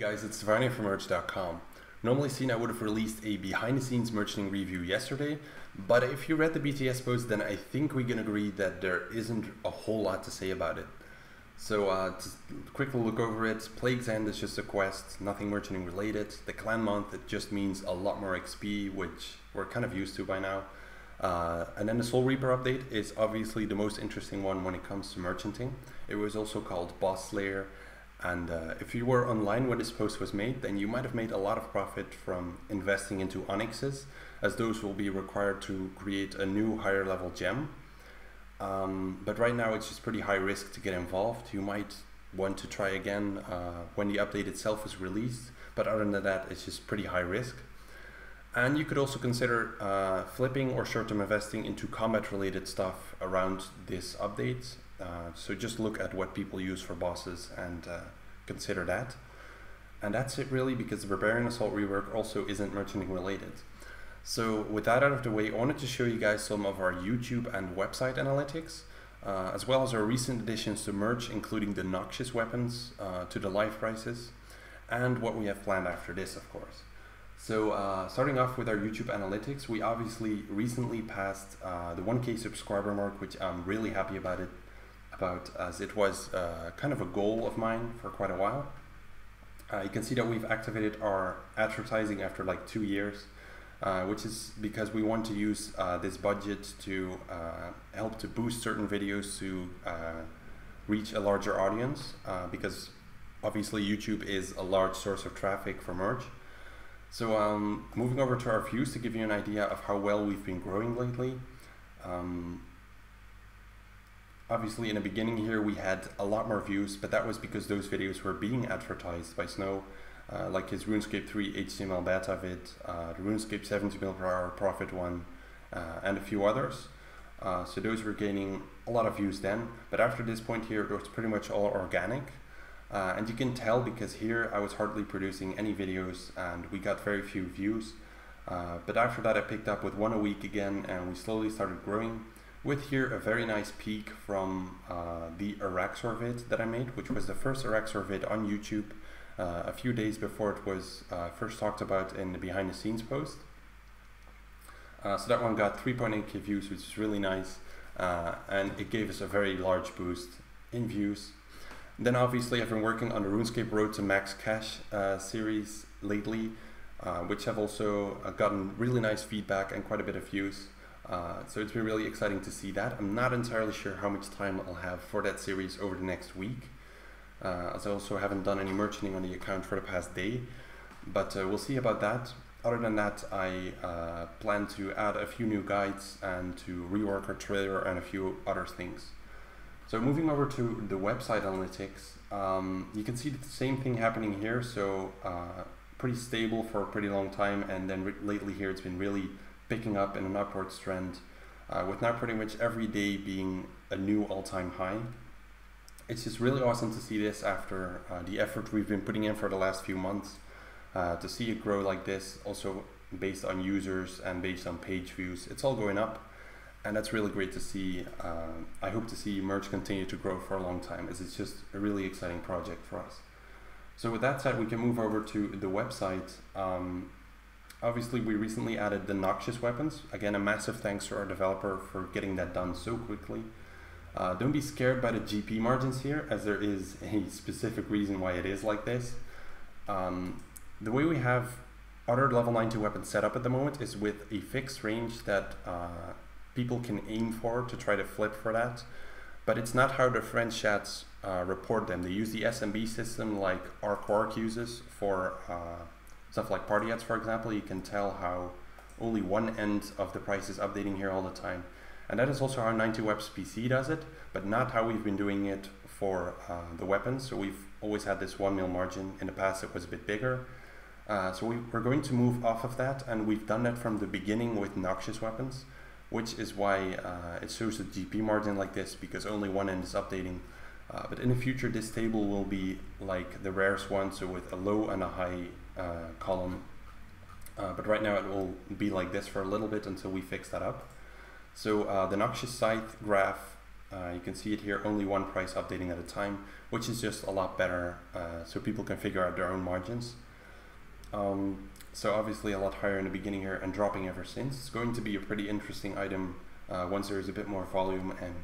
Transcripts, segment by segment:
Guys, it's Vanya from merch.com. Normally seen I would have released a behind the scenes merchandising review yesterday, but if you read the BTS post, then I think we can agree that there isn't a whole lot to say about it. So just quickly look over it. Plague's End is just a quest, nothing merchandising related. The clan month, it just means a lot more XP, which we're kind of used to by now. And then the Soul Reaper update is obviously the most interesting one when it comes to merchanting. It was also called Boss Slayer. And if you were online when this post was made, then you might have made a lot of profit from investing into onyxes, as those will be required to create a new higher level gem. But right now it's just pretty high risk to get involved. You might want to try again when the update itself is released, but other than that it's just pretty high risk. And you could also consider flipping or short-term investing into combat related stuff around this update. So just look at what people use for bosses and consider that. And that's it really, because the Barbarian Assault rework also isn't merchanting related. So with that out of the way, I wanted to show you guys some of our YouTube and website analytics, as well as our recent additions to merch, including the Noxious weapons to the live prices, and what we have planned after this, of course. So starting off with our YouTube analytics, we obviously recently passed the 1K subscriber mark, which I'm really happy about, as it was kind of a goal of mine for quite a while. You can see that we've activated our advertising after like 2 years, which is because we want to use this budget to help to boost certain videos to reach a larger audience, because obviously YouTube is a large source of traffic for merch. So moving over to our views to give you an idea of how well we've been growing lately. Obviously in the beginning here we had a lot more views, but that was because those videos were being advertised by Snow, like his RuneScape 3 HTML beta vid, the RuneScape 70 mil per hour profit one, and a few others. So those were gaining a lot of views then, but after this point here it was pretty much all organic. And you can tell because here I was hardly producing any videos and we got very few views. But after that I picked up with 1 a week again, and we slowly started growing, with here a very nice peak from the Araxor vid that I made, which was the first Araxor vid on YouTube a few days before it was first talked about in the behind the scenes post. So that one got 3.8k views, which is really nice, and it gave us a very large boost in views. Then obviously I've been working on the RuneScape Road to Max Cash series lately, which have also gotten really nice feedback and quite a bit of views. So it's been really exciting to see that. I'm not entirely sure how much time I'll have for that series over the next week, as I also haven't done any merchanting on the account for the past day, but we'll see about that. Other than that, I plan to add a few new guides and to rework our trailer and a few other things. So moving over to the website analytics, you can see the same thing happening here. So pretty stable for a pretty long time, and then lately here it's been really picking up in an upwards trend, with now pretty much every day being a new all-time high. It's just really awesome to see this after the effort we've been putting in for the last few months, to see it grow like this, also based on users and based on page views. It's all going up. And that's really great to see. I hope to see merch continue to grow for a long time, as it's just a really exciting project for us. So with that said, we can move over to the website. Obviously, we recently added the Noxious weapons. Again, a massive thanks to our developer for getting that done so quickly. Don't be scared by the GP margins here, as there is a specific reason why it is like this. The way we have other level 90 weapons set up at the moment is with a fixed range that people can aim for to try to flip for that, but it's not how the French chats report them. They use the SMB system like our Quark uses for stuff like party ads, for example. You can tell how only one end of the price is updating here all the time, and that is also how 90 Webs PC does it, but not how we've been doing it for the weapons. So we've always had this 1 mil margin. In the past it was a bit bigger, so we're going to move off of that, and we've done that from the beginning with Noxious weapons, which is why it shows the GP margin like this, because only one end is updating. But in the future this table will be like the rarest one, so with a low and a high column. But right now it will be like this for a little bit until we fix that up. So the Noxious Scythe graph You can see it here, only one price updating at a time, which is just a lot better, so people can figure out their own margins. So obviously a lot higher in the beginning here and dropping ever since. It's going to be a pretty interesting item once there is a bit more volume and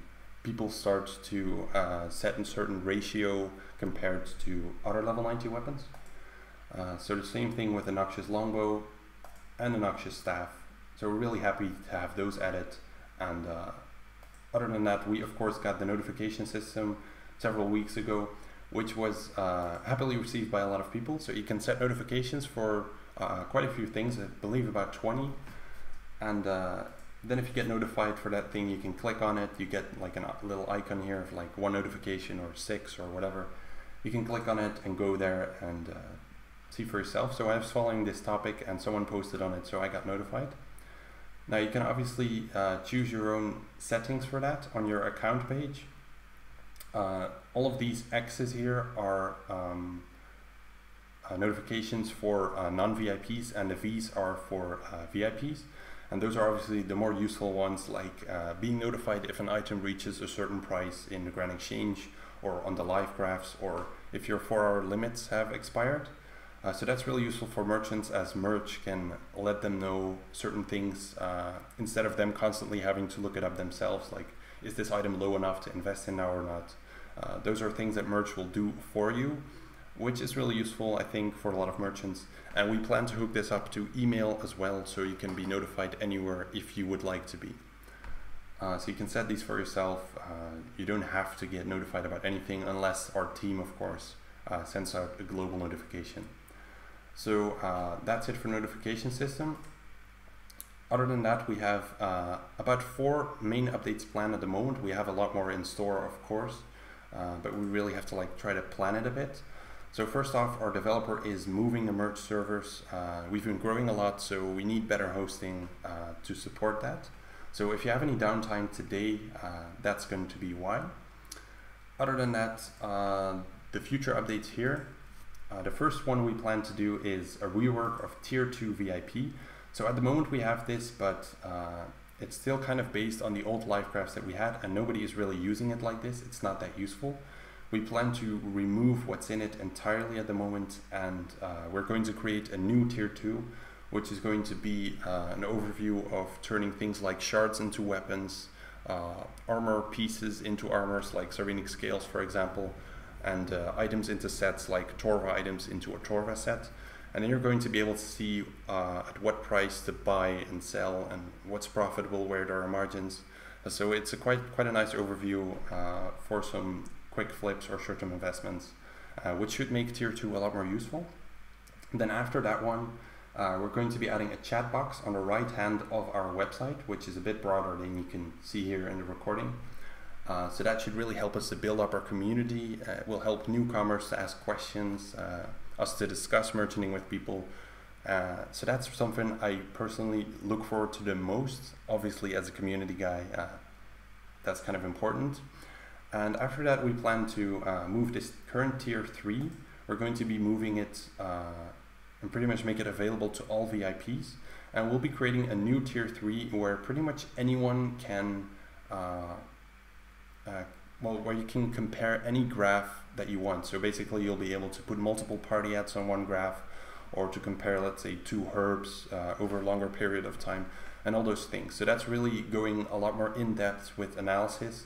people start to set a certain ratio compared to other level 90 weapons. So the same thing with the Noxious longbow and the Noxious staff. So we're really happy to have those added. And other than that, we of course got the notification system several weeks ago, which was happily received by a lot of people. So you can set notifications for quite a few things, I believe about 20. And then if you get notified for that thing, you can click on it. You get like a little icon here of like 1 notification or 6 or whatever. You can click on it and go there and see for yourself. So I was following this topic and someone posted on it, so I got notified. Now you can obviously choose your own settings for that on your account page. All of these X's here are notifications for non-VIPs, and the V's are for VIPs. And those are obviously the more useful ones, like being notified if an item reaches a certain price in the Grand Exchange or on the live graphs, or if your 4-hour limits have expired. So that's really useful for merchants, as merch can let them know certain things instead of them constantly having to look it up themselves, like is this item low enough to invest in now or not. Those are things that merch will do for you, which is really useful, I think, for a lot of merchants. And we plan to hook this up to email as well, so you can be notified anywhere if you would like to be. So you can set these for yourself. You don't have to get notified about anything unless our team, of course, sends out a global notification. So that's it for notification system. Other than that, we have about 4 main updates planned at the moment. We have a lot more in store, of course, but we really have to try to plan it a bit. So first off, our developer is moving the merge servers. We've been growing a lot, so we need better hosting to support that. So if you have any downtime today, that's going to be why. Other than that, the future updates here. The first one we plan to do is a rework of Tier 2 VIP. So at the moment we have this, but it's still kind of based on the old live graphs that we had, and nobody is really using it like this. It's not that useful. We plan to remove what's in it entirely at the moment, and we're going to create a new Tier 2, which is going to be an overview of turning things like shards into weapons, armor pieces into armors like Sarenic Scales, for example, and items into sets like Torva items into a Torva set. And then you're going to be able to see at what price to buy and sell and what's profitable, where there are margins. So it's a quite a nice overview for some quick flips or short-term investments, which should make Tier 2 a lot more useful. And then after that one, we're going to be adding a chat box on the right hand of our website, which is a bit broader than you can see here in the recording. So that should really help us to build up our community. It will help newcomers to ask questions, us to discuss merchanting with people. So that's something I personally look forward to the most. Obviously, as a community guy, that's kind of important. And after that, we plan to move this current Tier 3. We're going to be moving it and pretty much make it available to all VIPs. And we'll be creating a new Tier 3 where pretty much anyone can where you can compare any graph that you want. So basically you'll be able to put multiple party ads on one graph, or to compare, let's say, 2 herbs over a longer period of time, and all those things. So that's really going a lot more in depth with analysis,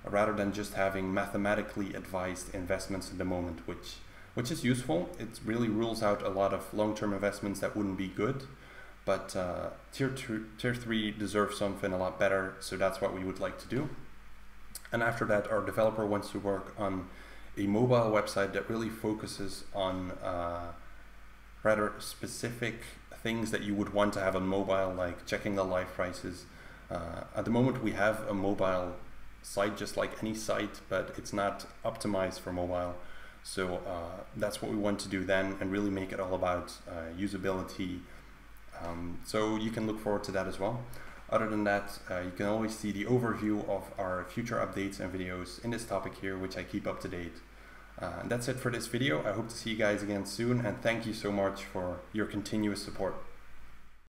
rather than just having mathematically advised investments at the moment, which is useful. It really rules out a lot of long-term investments that wouldn't be good. But tier 3 deserves something a lot better, so that's what we would like to do. And after that, our developer wants to work on a mobile website that really focuses on rather specific things that you would want to have on mobile, like checking the live prices. At the moment we have a mobile site just like any site, but it's not optimized for mobile. So that's what we want to do then, and really make it all about usability. So you can look forward to that as well. Other than that, you can always see the overview of our future updates and videos in this topic here, which I keep up to date. And that's it for this video. I hope to see you guys again soon, and thank you so much for your continuous support.